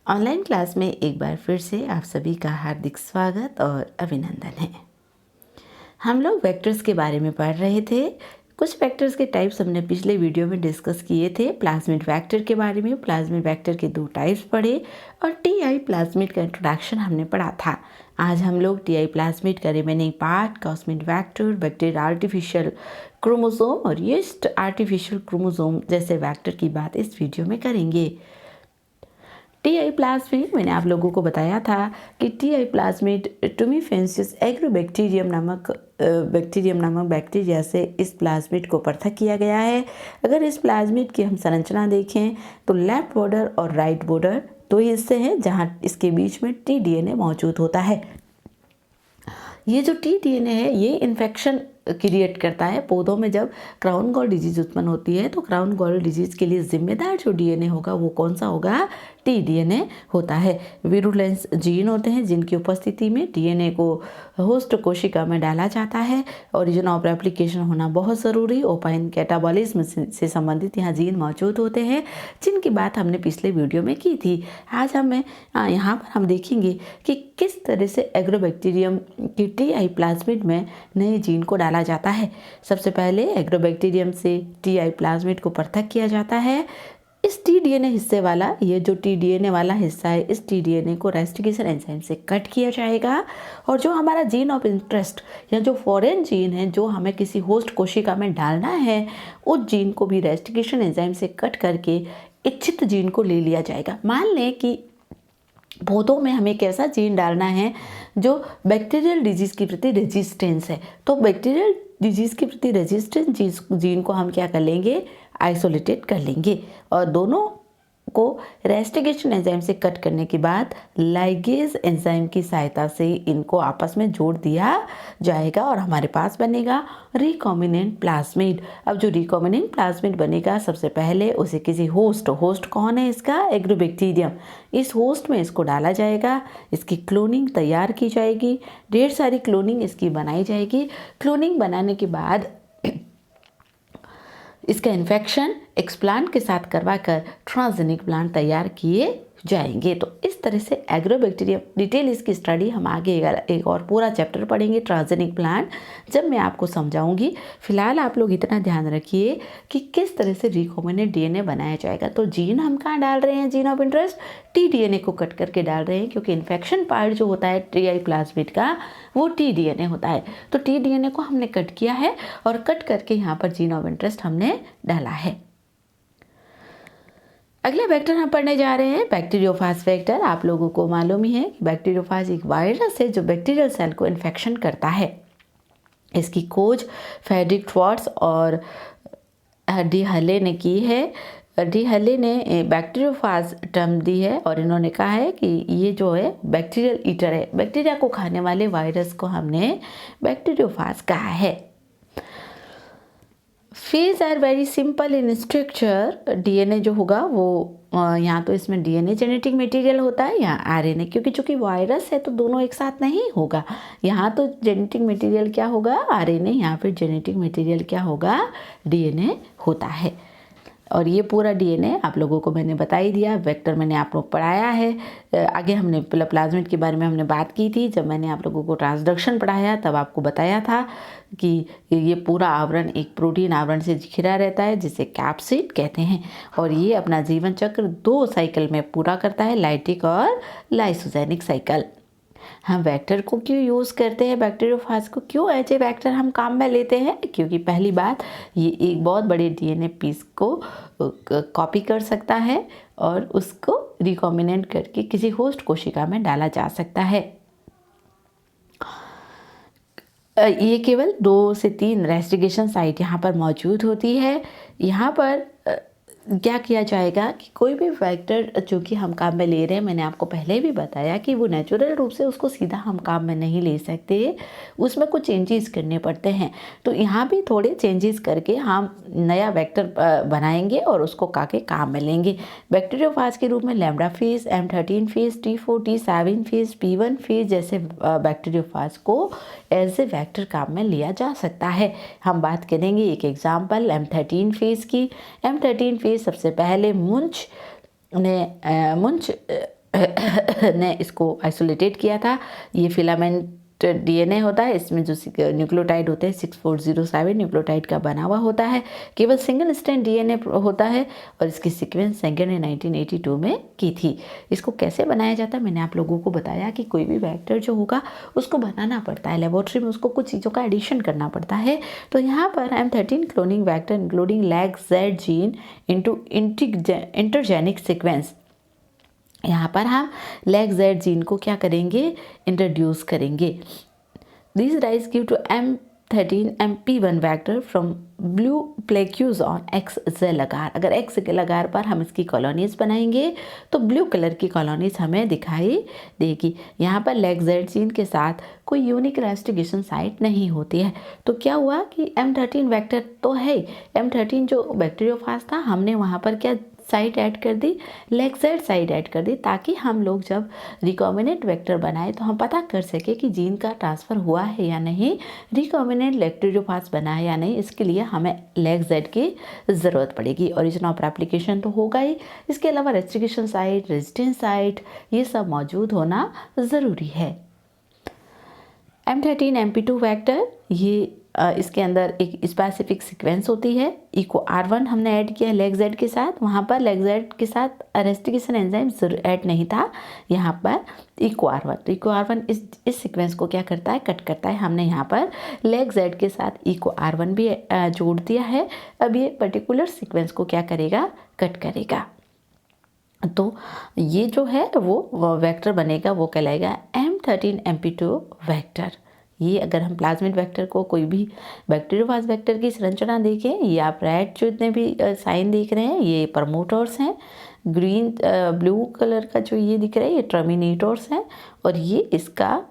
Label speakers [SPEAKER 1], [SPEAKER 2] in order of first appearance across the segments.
[SPEAKER 1] Online class में एक बार फिर से आप सभी का हार्दिक स्वागत और अभिनंदन है। हम लोग वेक्टर्स के बारे में पढ़ रहे थे। कुछ वेक्टर्स के टाइप्स हमने पिछले वीडियो में डिस्कस किए थे। प्लाज्मिड वेक्टर के बारे में, प्लाज्मिड वेक्टर के 2 टाइप्स पढ़े और टी प्लाज्मिड का इंट्रोडक्शन हमने पढ़ा था। आज हम लोग टी प्लाज्मिड का remaining part, cosmid vector, bacterial artificial chromosome और यीस्ट आर्टिफिशियल क्रोमोसोम जैसे वेक्टर की बात इस वीडियो में करेंगे। टी प्लाज्मिड मैंने आप लोगों को बताया था कि टी प्लाज्मिड टुमीफेंसिस एग्रोबैक्टीरियम नामक बैक्टीरिया से इस प्लाज्मिड को पृथक किया गया है। अगर इस प्लाज्मिड की हम संरचना देखें तो लेफ्ट बॉर्डर और राइट बॉर्डर 2 हिस्से हैं जहां इसके बीच में टी मौजूद होता है। ये जो टी है ये इन्फेक्शन क्रिएट करता है। पौधों में जब क्राउन गॉल डिजीज उत्पन्न होती है तो क्राउन गॉल डिजीज के लिए जिम्मेदार जो डीएनए होगा वो कौन सा होगा? टी होता है। विरुलेंस जीन होते हैं जिनकी उपस्थिति में डीएनए को होस्ट कोशिका में डाला जाता है। ओरिजिन ऑफ रेप्लिकेशन होना बहुत ज़रूरी। ओपाइन कैटाबॉलिज्म से संबंधित यहाँ जीन मौजूद होते हैं जिनकी बात हमने पिछले वीडियो में की थी। आज यहाँ पर हम देखेंगे कि किस तरह से एग्रोबैक्टीरियम की टी प्लाज्मिड में नए जीन को डाला जाता है। सबसे पहले एग्रोबैक्टीरियम से टी प्लाज्मिड को पृथक किया जाता है। इस टी हिस्से वाला, ये जो टी वाला हिस्सा है, इस टी को रेस्टिकेशन एंजाइम से कट किया जाएगा और जो हमारा जीन ऑफ इंटरेस्ट या जो फॉरेन जीन है जो हमें किसी होस्ट कोशिका में डालना है, उस जीन को भी रेस्टिकेशन एंजाइम से कट करके इच्छित जीन को ले लिया जाएगा। मान लें कि पौधों में हमें कैसा जीन डालना है जो बैक्टीरियल डिजीज़ के प्रति रेजिस्टेंस है, तो बैक्टीरियल डिजीज़ के प्रति रेजिस्टेंस जीन को हम क्या कर लेंगे? आइसोलेटेड कर लेंगे और दोनों को रेस्टिकेशन एंजाइम से कट करने के बाद लाइगेज एंजाइम की सहायता से इनको आपस में जोड़ दिया जाएगा और हमारे पास बनेगा रिकॉम्बिनेंट प्लाज्मिड। अब जो रिकॉम्बिनेंट प्लाज्मिड बनेगा, सबसे पहले उसे किसी होस्ट कौन है इसका? एग्रोबैक्टीरियम। इस होस्ट में इसको डाला जाएगा, इसकी क्लोनिंग तैयार की जाएगी, ढेर सारी क्लोनिंग इसकी बनाई जाएगी। क्लोनिंग बनाने के बाद इसका इन्फेक्शन एक्सप्लांट के साथ करवाकर ट्रांसजेनिक प्लांट तैयार किए जाएंगे। तो इस तरह से एग्रोबैक्टीरियम डिटेल इसकी स्टडी हम आगे एक और पूरा चैप्टर पढ़ेंगे ट्रांसजेनिक प्लांट, जब मैं आपको समझाऊंगी। फिलहाल आप लोग इतना ध्यान रखिए कि किस तरह से रिकॉम्बिनेंट डीएनए बनाया जाएगा। तो जीन हम कहाँ डाल रहे हैं? जीन ऑफ इंटरेस्ट टी को कट करके डाल रहे हैं क्योंकि इन्फेक्शन पार्ट जो होता है टी प्लाज्मिड का वो टी होता है। तो टी को हमने कट किया है और कट करके यहाँ पर जीन ऑफ इंटरेस्ट हमने डाला है। अगला वेक्टर हम पढ़ने जा रहे हैं बैक्टीरियोफाज वेक्टर। आप लोगों को मालूम ही है कि बैक्टीरियोफाज एक वायरस है जो बैक्टीरियल सेल को इन्फेक्शन करता है। इसकी खोज फ्रेडरिक श्वार्ट्ज और डी हले ने की है। डी हले ने बैक्टीरियोफाज टर्म दी है और इन्होंने कहा है कि ये जो है बैक्टीरियल ईटर है। बैक्टीरिया को खाने वाले वायरस को हमने बैक्टीरियोफाज कहा है। Phage are very simple in structure. DNA जो होगा वो यहाँ तो इसमें डीएनए जेनेटिक मटेरियल होता है, यहाँ आरएनए, क्योंकि चूंकि वायरस है तो दोनों एक साथ नहीं होगा। यहाँ तो जेनेटिक मटेरियल क्या होगा? आरएनए, यहाँ फिर जेनेटिक मटेरियल क्या होगा? डीएनए होता है। और ये पूरा डीएनए आप लोगों को मैंने बता ही दिया। वेक्टर मैंने आप लोग पढ़ाया है। आगे हमने प्लाज्मिड के बारे में हमने बात की थी जब मैंने आप लोगों को ट्रांसडक्शन पढ़ाया, तब आपको बताया था कि ये पूरा आवरण एक प्रोटीन आवरण से घिरा रहता है जिसे कैप्सिड कहते हैं और ये अपना जीवन चक्र 2 साइकिल में पूरा करता है, लाइटिक और लाइसोजेनिक साइकिल। हम वेक्टर को क्यों यूज़ करते हैं? बैक्टीरियोफाज को क्यों एज ए वेक्टर हम काम में लेते हैं? क्योंकि पहली बात, ये एक बहुत बड़े डीएनए पीस को कॉपी कर सकता है और उसको रिकॉम्बिनेंट करके किसी होस्ट कोशिका में डाला जा सकता है। ये केवल 2 से 3 रेस्टिकेशन साइट यहाँ पर मौजूद होती है। यहाँ पर क्या किया जाएगा कि कोई भी वेक्टर जो कि हम काम में ले रहे हैं, मैंने आपको पहले भी बताया कि वो नेचुरल रूप से उसको सीधा हम काम में नहीं ले सकते, उसमें कुछ चेंजेस करने पड़ते हैं। तो यहाँ भी थोड़े चेंजेस करके हम नया वेक्टर बनाएंगे और उसको काके काम में लेंगे। बैक्टीरियोफाज के रूप में lambda phase, M13 phase, T4 T7 phase, P1 phase जैसे बैक्टीरियोफाज को एज ए वेक्टर काम में लिया जा सकता है। हम बात करेंगे एक एग्जाम्पल M13 फेज की। M13 फेज सबसे पहले मुंच ने इसको आइसोलेटेड किया था। ये फिलामेंट डीएनए होता है, इसमें जो न्यूक्लियोटाइड होते हैं 6407 न्यूक्लियोटाइड का बना हुआ होता है। केवल सिंगल स्ट्रैंड डीएनए होता है और इसकी सीक्वेंस सेंगर ने 1982 में की थी। इसको कैसे बनाया जाता है मैंने आप लोगों को बताया कि कोई भी वेक्टर जो होगा उसको बनाना पड़ता है, लेबोरेटरी में उसको कुछ चीज़ों का एडिशन करना पड़ता है। तो यहाँ पर M13 cloning vector including lag Z gene into intergenic sequence, यहाँ पर हम लैग जेड जीन को क्या करेंगे, इंट्रोड्यूस करेंगे। This rise give to M13 MP1 vector from blue plaques on X gel agar. अगर एक्स जेल अगार पर हम इसकी कॉलोनीज बनाएंगे तो ब्लू कलर की कॉलोनीज हमें दिखाई देगी। यहाँ पर लैग जेड जीन के साथ कोई यूनिक रेस्टिगेशन साइट नहीं होती है। तो क्या हुआ कि M13 वैक्टर तो है, M13 जो बैक्टीरियोफाज था हमने वहाँ पर क्या साइट ऐड कर दी, लैग जेड साइट ऐड कर दी, ताकि हम लोग जब रिकॉम्बिनेंट वेक्टर बनाए तो हम पता कर सके कि जीन का ट्रांसफ़र हुआ है या नहीं, रिकॉम्बिनेंट बैक्टीरियोफाज बना है या नहीं। इसके लिए हमें लैग जेड की ज़रूरत पड़ेगी। ओरिजिन ऑफ रेप्लिकेशन तो होगा ही, इसके अलावा रेस्ट्रिक्शन साइट, रेजिस्टेंस साइट, ये सब मौजूद होना ज़रूरी है। M13 MP2 वैक्टर, ये इसके अंदर एक स्पेसिफिक सीक्वेंस होती है। इको R1 हमने ऐड किया लैग जेड के साथ, वहाँ पर लैग जेड के साथ रेस्टिगेशन एंजाइम ऐड नहीं था। यहाँ पर इको R1, तो इको R1 इस सीक्वेंस को क्या करता है, कट करता है। हमने यहाँ पर लैग जेड के साथ इको R1 भी जोड़ दिया है। अब ये पर्टिकुलर सीक्वेंस को क्या करेगा, कट करेगा। तो ये जो है वो वेक्टर बनेगा, वो कहलाएगा M13 MP2 वेक्टर। ये अगर हम प्लाज्मिड वेक्टर को, कोई भी बैक्टीरियोफाज वेक्टर की संरचना देखें, ये आप रेड जितने भी साइन देख रहे हैं ये प्रमोटर्स हैं, ग्रीन ब्लू कलर का जो ये दिख रहा है ये टर्मिनेटर्स हैं, और ये इसका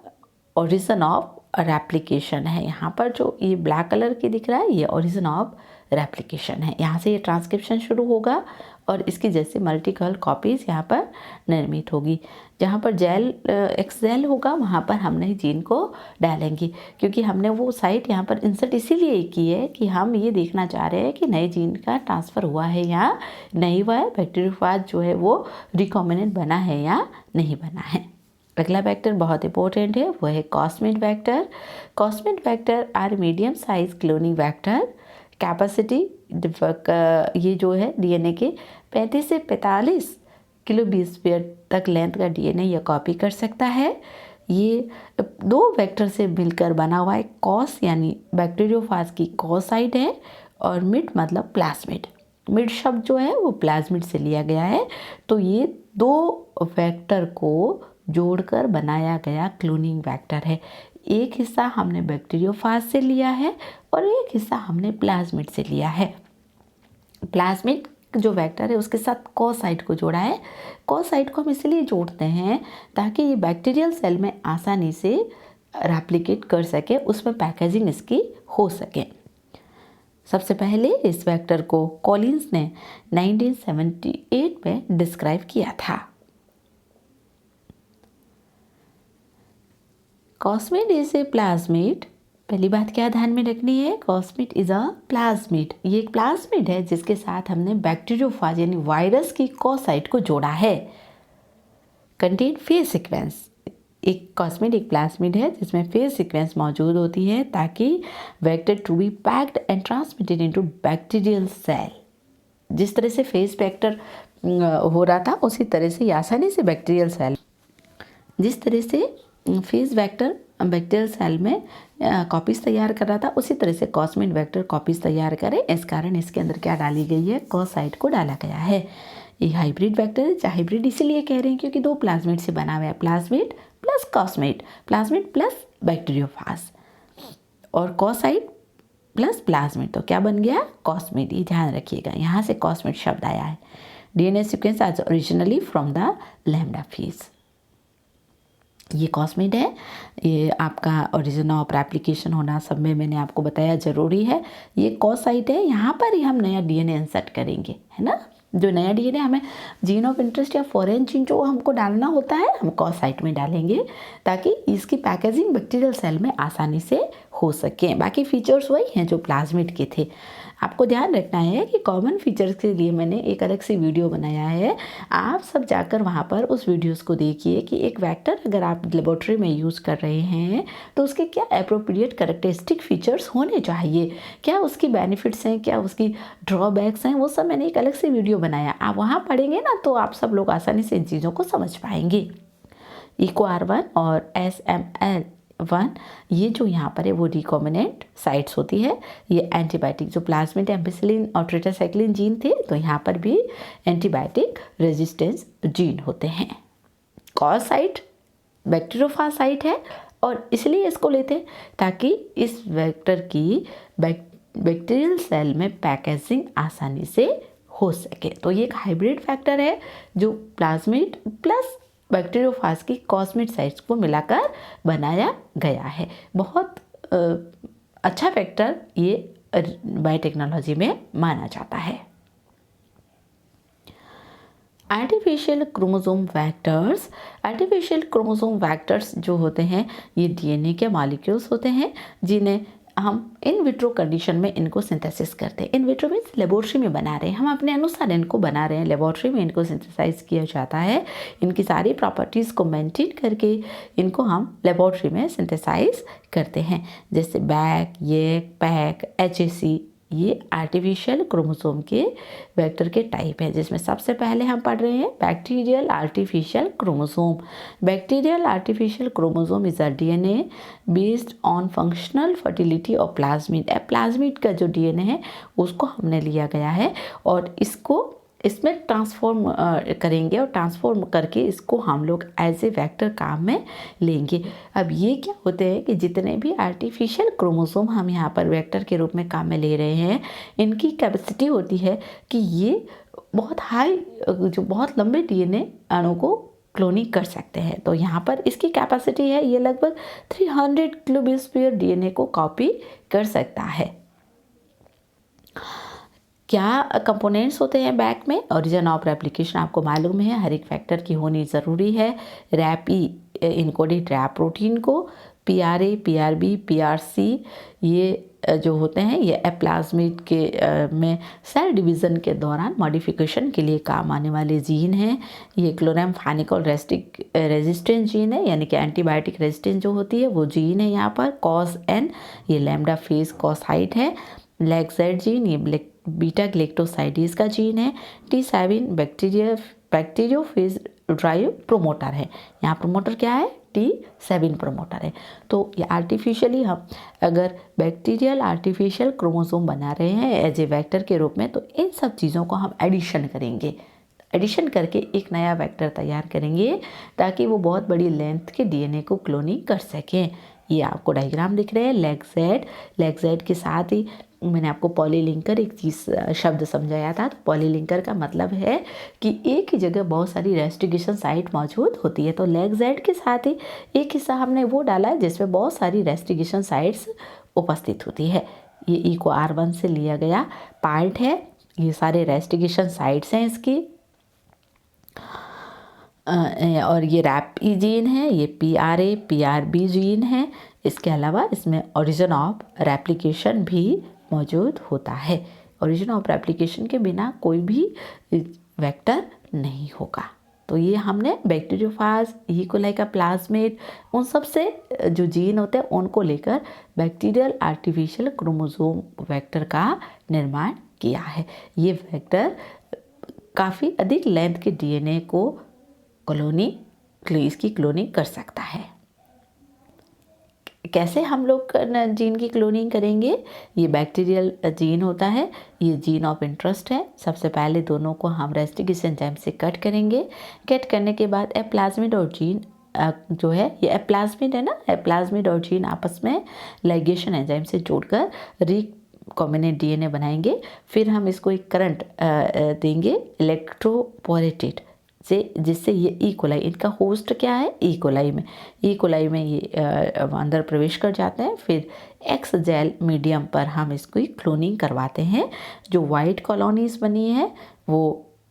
[SPEAKER 1] ओरिजिन ऑफ रेप्लिकेशन है। यहाँ पर जो ये ब्लैक कलर की दिख रहा है ये ओरिजिन ऑफ रेप्लिकेशन है। यहाँ से ये ट्रांसक्रिप्शन शुरू होगा और इसकी जैसे मल्टीपल कॉपीज़ यहाँ पर निर्मित होगी। जहाँ पर जेल एक्स जेल होगा वहाँ पर हम नई जीन को डालेंगे, क्योंकि हमने वो साइट यहाँ पर इंसर्ट इसीलिए की है कि हम ये देखना चाह रहे हैं कि नए जीन का ट्रांसफ़र हुआ है या नहीं हुआ है, बैक्टीरियोफाज जो है वो रिकॉम्बिनेंट बना है या नहीं बना है। अगला वेक्टर बहुत इंपॉर्टेंट है, वो है cosmid vector. Cosmid vector are medium size cloning vector. Capacity ये जो है डीएनए के 35 से 45 किलो बेस पेयर तक लेंथ का डीएनए यह कॉपी कर सकता है। ये दो वेक्टर से मिलकर बना हुआ है। कॉस यानी बैक्टीरियोफाज की कॉस साइट है और मिड मतलब प्लाज्मिड। मिड शब्द जो है वो प्लाज्मिड से लिया गया है। तो ये दो वेक्टर को जोड़कर बनाया गया क्लोनिंग वेक्टर है। एक हिस्सा हमने बैक्टीरियोफाज से लिया है और एक हिस्सा हमने प्लाज्मिड से लिया है। प्लाज्मिड जो वेक्टर है उसके साथ कॉस साइट को जोड़ा है। कॉस साइट को हम इसलिए जोड़ते हैं ताकि ये बैक्टीरियल सेल में आसानी से रेप्लिकेट कर सके, उसमें पैकेजिंग इसकी हो सके। सबसे पहले इस वेक्टर को कॉलिंस ने 1978 में डिस्क्राइब किया था। Cosmid is a plasmid. पहली बात क्या ध्यान में रखनी है, कॉस्मिड इज अ प्लाज्मिड। ये एक प्लाज्मिड है जिसके साथ हमने बैक्टीरियोफाज यानी वायरस की कॉस साइट को जोड़ा है। Contain phage sequence. एक कॉस्मिड एक प्लाज्मिड है जिसमें फेज सीक्वेंस मौजूद होती है ताकि vector to be packed and transmitted into bacterial cell. जिस तरह से फेज वेक्टर हो रहा था उसी तरह से आसानी से बैक्टीरियल सेल, जिस तरह से फेज वेक्टर बैक्टीरियल सेल में कॉपीज़ तैयार कर रहा था उसी तरह से कॉस्मिड वेक्टर कॉपीज़ तैयार करे। इस कारण इसके अंदर क्या डाली गई है, कॉस साइट को डाला गया है। ये हाइब्रिड वेक्टर है। हाइब्रिड इसीलिए कह रहे हैं क्योंकि दो प्लाज्मिड से बना हुआ है, plasmid plus cosmid, plasmid plus bacteriophage और कॉस साइट प्लस प्लाज्मिड। तो क्या बन गया, कॉस्मिड। ये ध्यान रखिएगा, यहाँ से कॉस्मिड शब्द आया है। डीएनए सीक्वेंस आज originally from the lambda phase. ये कॉस्मिड है। ये आपका ओरिजिन ऑफ रेप्लिकेशन होना सब में मैंने आपको बताया ज़रूरी है। ये कॉस साइट है, यहाँ पर ही हम नया डीएनए इंसर्ट करेंगे, है ना। जो नया डीएनए हमें जीन ऑफ इंटरेस्ट या फॉरेन जीन जो हमको डालना होता है हम कॉस साइट में डालेंगे ताकि इसकी पैकेजिंग बैक्टीरियल सेल में आसानी से हो सके। बाकी फीचर्स वही हैं जो प्लाज्मिड के थे। आपको ध्यान रखना है कि कॉमन फीचर्स के लिए मैंने एक अलग से वीडियो बनाया है, आप सब जाकर वहाँ पर उस वीडियोस को देखिए कि एक वेक्टर अगर आप लेबोरेटरी में यूज़ कर रहे हैं तो उसके क्या एप्रोप्रिएट कैरेक्टरिस्टिक फीचर्स होने चाहिए, क्या उसकी बेनिफिट्स हैं, क्या उसकी ड्रॉबैक्स हैं, वो सब मैंने एक अलग से वीडियो बनाया। आप वहाँ पढ़ेंगे ना तो आप सब लोग आसानी से इन चीज़ों को समझ पाएंगे। EcoR1 और SML1 ये जो यहाँ पर है वो रिकॉम्बिनेंट साइट्स होती है। ये एंटीबायोटिक जो प्लाज्मिड एम्पिसिलिन और टेट्रासाइक्लिन जीन थे तो यहाँ पर भी एंटीबायोटिक रेजिस्टेंस जीन होते हैं। कॉज साइट बैक्टीरियोफाज साइट है और इसलिए इसको लेते हैं ताकि इस वेक्टर की बैक्टीरियल सेल में पैकेजिंग आसानी से हो सके। तो ये एक हाइब्रिड फैक्टर है जो प्लाज्मिड प्लस बैक्टीरियोफाज की कॉस्मिड साइट्स को मिलाकर बनाया गया है। बहुत अच्छा फैक्टर ये बायोटेक्नोलॉजी में माना जाता है। आर्टिफिशियल क्रोमोसोम वेक्टर्स जो होते हैं ये डीएनए के मॉलिक्यूल्स होते हैं जिन्हें हम इन विट्रो कंडीशन में इनको सिंथेसिस करते हैं। इन विट्रो में लेबोरेटरी में बना रहे हैं, हम अपने अनुसार इनको बना रहे हैं, लेबोरेटरी में इनको सिंथेसाइज किया जाता है। इनकी सारी प्रॉपर्टीज़ को मेंटेन करके इनको हम लेबोरेटरी में सिंथेसाइज करते हैं। जैसे बैक, येक, पैक, HAC ये आर्टिफिशियल क्रोमोसोम के वेक्टर के टाइप है, जिसमें सबसे पहले हम पढ़ रहे हैं bacterial artificial chromosome. Bacterial artificial chromosome is a DNA based on functional fertility of plasmid. Plasmid का जो डीएनए है उसको हमने लिया गया है और इसमें ट्रांसफॉर्म करेंगे और ट्रांसफॉर्म करके इसको हम लोग एज ए वेक्टर काम में लेंगे। अब ये क्या होते हैं कि जितने भी आर्टिफिशियल क्रोमोसोम हम यहाँ पर वेक्टर के रूप में काम में ले रहे हैं, इनकी कैपेसिटी होती है कि ये बहुत हाई जो बहुत लंबे डीएनए अणु को क्लोनिंग कर सकते हैं। तो यहाँ पर इसकी कैपेसिटी है ये लगभग 300 किलोबेस पेयर डीएनए को कॉपी कर सकता है। क्या कंपोनेंट्स होते हैं बैक में? ओरिजिन ऑफ रेप्लिकेशन आपको मालूम है हर एक फैक्टर की होनी ज़रूरी है। रैप-ई इनकोडेड रैप प्रोटीन को, PRA, PRB, PRC ये जो होते हैं ये प्लाज्मिड के में सेल डिवीज़न के दौरान मॉडिफिकेशन के लिए काम आने वाले जीन हैं। ये क्लोराम्फेनिकल रेजिस्टेंस जीन है, यानी कि एंटीबायोटिक रेजिस्टेंस जो होती है वो जीन है। यहाँ पर COS-N ये लैम्डा फेज कॉसाइट है। LAGZ जीन ये बीटा ग्लेक्टोसाइडीज का जीन है। T7 बैक्टीरियोफेज ड्राइव प्रोमोटर है। यहाँ प्रोमोटर क्या है? T7 प्रोमोटर है। तो ये आर्टिफिशियली हम अगर बैक्टीरियल आर्टिफिशियल क्रोमोसोम बना रहे हैं एज ए वेक्टर के रूप में तो इन सब चीज़ों को हम एडिशन करेंगे। एडिशन करके एक नया वेक्टर तैयार करेंगे ताकि वो बहुत बड़ी लेंथ के डीएनए को क्लोनिंग कर सकें। ये आपको डायग्राम दिख रहे हैं। LAGZ के साथ ही मैंने आपको पॉलीलिंकर एक चीज़ शब्द समझाया था। तो पॉलीलिंकर का मतलब है कि एक ही जगह बहुत सारी रेस्टिगेशन साइट मौजूद होती है। तो LAGZ के साथ ही एक हिस्सा हमने वो डाला है जिसमें बहुत सारी रेस्टिगेशन साइट्स उपस्थित होती है। ये EcoR1 से लिया गया पार्ट है। ये सारे रेस्टिगेशन साइट्स हैं इसकी। और ये रैप-ई जीन है, ये PRA, PRB जीन है। इसके अलावा इसमें ओरिजिन ऑफ रेप्लिकेशन भी मौजूद होता है। ओरिजिन ऑफ रेप्लिकेशन के बिना कोई भी वेक्टर नहीं होगा। तो ये हमने बैक्टीरियोफाज, ई कोलाई का प्लाज्मिड, उन सब से जो जीन होते हैं उनको लेकर बैक्टीरियल आर्टिफिशियल क्रोमोसोम वेक्टर का निर्माण किया है। ये वेक्टर काफ़ी अधिक लेंथ के डीएनए को इसकी क्लोनिंग कर सकता है। कैसे हम लोग जीन की क्लोनिंग करेंगे? ये बैक्टीरियल जीन होता है, ये जीन ऑफ इंटरेस्ट है। सबसे पहले दोनों को हम रेस्टिगेशन एंजाइम से कट करेंगे। कट करने के बाद प्लाज्मिड और जीन जो है ये प्लाज्मिड है ना, प्लाज्मिड और जीन आपस में लाइगेशन एंजाइम से जोड़कर रिकॉम्बिनेंट डीएनए बनाएंगे। फिर हम इसको एक करंट देंगे इलेक्ट्रोपोरेटेड से, जिससे ये ई कोलाई, इनका होस्ट क्या है? ई कोलाई में ये अंदर प्रवेश कर जाते हैं। फिर एक्स जेल मीडियम पर हम इसको क्लोनिंग करवाते हैं। जो वाइट कॉलोनीज बनी है वो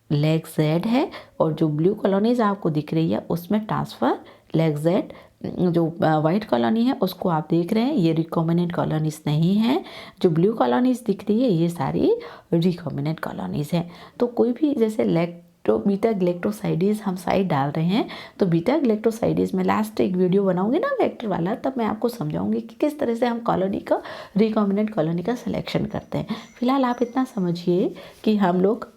[SPEAKER 1] LAGZ है और जो ब्लू कॉलोनीज आपको दिख रही है उसमें ट्रांसफ़र LAGZ जो वाइट कॉलोनी है उसको आप देख रहे हैं, ये रिकॉम्बिनेंट कॉलोनीज़ नहीं है। जो ब्लू कॉलोनीज़ दिख रही है ये सारी रिकॉम्बिनेंट कॉलोनीज़ हैं। तो कोई भी जैसे बीटा ग्लेक्टोसाइडेज हम साइड डाल रहे हैं, तो बीटा ग्लेक्टोसाइडेज में लास्ट एक वीडियो बनाऊंगी ना वेक्टर वाला, तब मैं आपको समझाऊंगी कि किस तरह से हम कॉलोनी का रिकॉम्बिनेंट कॉलोनी का सिलेक्शन करते हैं। फिलहाल आप इतना समझिए कि हम लोग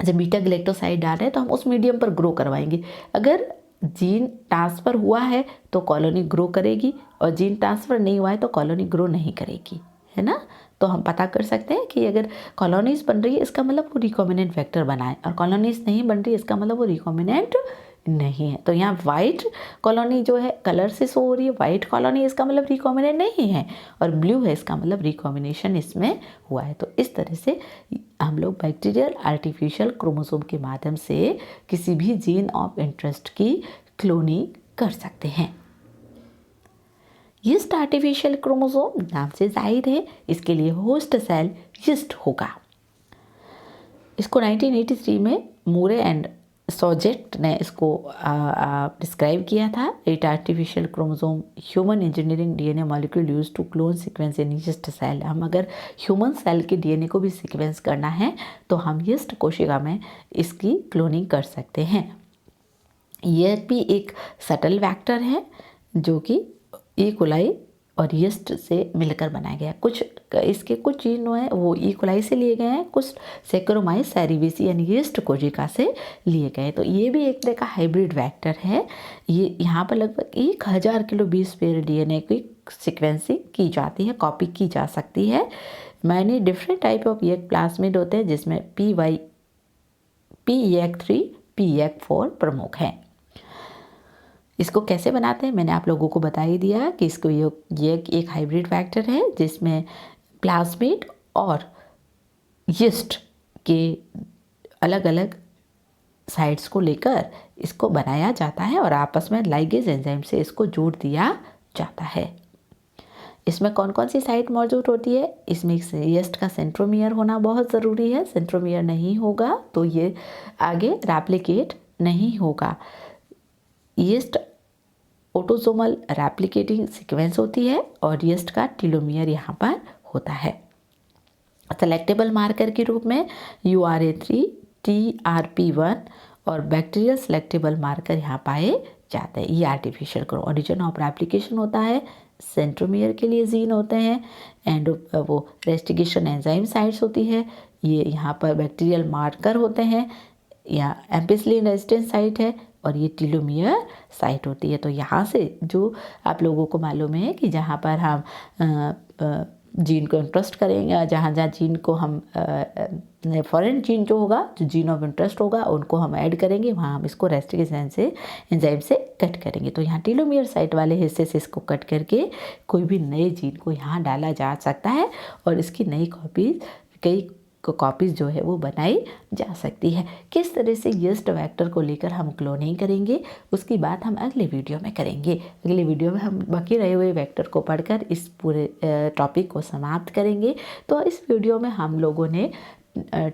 [SPEAKER 1] जब बीटा ग्लेक्टोसाइड डाल रहे हैं तो हम उस मीडियम पर ग्रो करवाएंगे। अगर जीन ट्रांसफ़र हुआ है तो कॉलोनी ग्रो करेगी, और जीन ट्रांसफ़र नहीं हुआ है तो कॉलोनी ग्रो नहीं करेगी, है ना। तो हम पता कर सकते हैं कि अगर कॉलोनीज़ बन रही है इसका मतलब वो रिकॉम्बिनेंट वेक्टर बना है, और कॉलोनीज़ नहीं बन रही है इसका मतलब वो रिकॉम्बिनेंट नहीं है। तो यहाँ वाइट कॉलोनी जो है कलर से शो हो रही है, वाइट कॉलोनी इसका मतलब रिकॉम्बिनेंट नहीं है, और ब्लू है इसका मतलब रिकॉम्बिनेशन इसमें हुआ है। तो इस तरह से हम लोग बैक्टीरियल आर्टिफिशियल क्रोमोसोम के माध्यम से किसी भी जीन ऑफ इंटरेस्ट की क्लोनिंग कर सकते हैं। यीस्ट आर्टिफिशियल क्रोमोसोम नाम से जाहिर है, इसके लिए होस्ट सेल यीस्ट होगा। इसको 1983 में मूरे एंड सॉजेट ने इसको डिस्क्राइब किया था। It artificial chromosome human engineering DNA molecule use to clone sequence in yeast cell. हम अगर ह्यूमन सेल के डीएनए को भी सीक्वेंस करना है तो हम यीस्ट कोशिका में इसकी क्लोनिंग कर सकते हैं। यह भी एक सटल वेक्टर है जो कि ई कोलाई और यीस्ट से मिलकर बनाया गया। कुछ इसके कुछ जीन हैं वो ई कोलाई से लिए गए हैं, कुछ सैक्रोमाइस सेरिविसी यानी यीस्ट कोशिका से लिए गए। तो ये भी एक तरह का हाइब्रिड वेक्टर है। ये यहाँ पर लगभग 1000 किलो 20 पेयर डीएनए की सीक्वेंसिंग की जाती है, कॉपी की जा सकती है। मैंने डिफरेंट टाइप ऑफ एक प्लाज्मिड होते हैं जिसमें PEAC3 PEAC4 प्रमुख हैं। इसको कैसे बनाते हैं मैंने आप लोगों को बता ही दिया कि इसको ये एक हाइब्रिड वेक्टर है जिसमें प्लाज्मिड और यीस्ट के अलग अलग साइड्स को लेकर इसको बनाया जाता है और आपस में लाइगेज एंजाइम से इसको जोड़ दिया जाता है। इसमें कौन कौन सी साइट मौजूद होती है? इसमें यीस्ट का सेंट्रोमियर होना बहुत ज़रूरी है। सेंट्रोमियर नहीं होगा तो ये आगे रेप्लिकेट नहीं होगा। यीस्ट ऑटोसोमल रेप्लिकेटिंग सीक्वेंस होती है और यीस्ट का टीलोमियर यहाँ पर होता है। सेलेक्टेबल मार्कर के रूप में URA3, TRP1 और बैक्टीरियल सेलेक्टेबल मार्कर यहाँ पाए जाते हैं। ये आर्टिफिशियल ओरिजिन ऑफ रेप्लिकेशन होता है। सेंट्रोमियर के लिए जीन होते हैं एंड वो रेस्टिगेशन एंजाइम साइट्स होती है। ये यहाँ पर बैक्टीरियल मार्कर होते हैं या एम्पिसिलिन रेजिस्टेंस साइट है और ये टीलोमियर साइट होती है। तो यहाँ से जो आप लोगों को मालूम है कि जहाँ पर हम जीन को इंटरेस्ट करेंगे, जहाँ जहाँ जीन को हम फॉरेन जीन जो होगा, जो जीन ऑफ इंटरेस्ट होगा उनको हम ऐड करेंगे, वहाँ हम इसको रेस्टिगेशन से एंजाइम से कट करेंगे। तो यहाँ टीलोमियर साइट वाले हिस्से से इसको कट करके कोई भी नए जीन को यहाँ डाला जा सकता है और इसकी नई कॉपीज़ जो है वो बनाई जा सकती है। किस तरह से यीस्ट वेक्टर को लेकर हम क्लोनिंग करेंगे उसकी बात हम अगले वीडियो में करेंगे। अगले वीडियो में हम बाकी रहे हुए वेक्टर को पढ़कर इस पूरे टॉपिक को समाप्त करेंगे। तो इस वीडियो में हम लोगों ने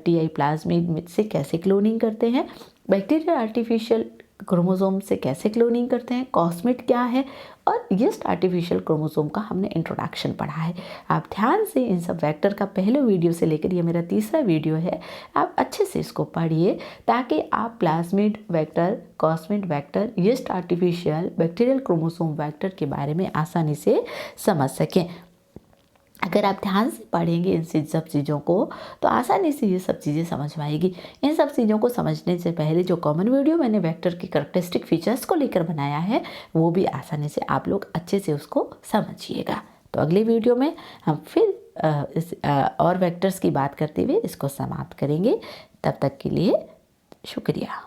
[SPEAKER 1] TI प्लाज्मिड से कैसे क्लोनिंग करते हैं, बैक्टीरियल आर्टिफिशियल क्रोमोसोम से कैसे क्लोनिंग करते हैं, कॉस्मिड क्या है और यीस्ट आर्टिफिशियल क्रोमोसोम का हमने इंट्रोडक्शन पढ़ा है। आप ध्यान से इन सब वेक्टर का पहले वीडियो से लेकर ये मेरा तीसरा वीडियो है, आप अच्छे से इसको पढ़िए ताकि आप plasmid vector, cosmid vector, yeast artificial bacterial chromosome vector के बारे में आसानी से समझ सकें। अगर आप ध्यान से पढ़ेंगे इन सब चीज़ों को तो आसानी से ये सब चीज़ें समझ में आएगी। इन सब चीज़ों को समझने से पहले जो कॉमन वीडियो मैंने वेक्टर के कैरेक्टरिस्टिक फीचर्स को लेकर बनाया है वो भी आसानी से आप लोग अच्छे से उसको समझिएगा। तो अगले वीडियो में हम फिर और वेक्टर्स की बात करते हुए इसको समाप्त करेंगे। तब तक के लिए शुक्रिया।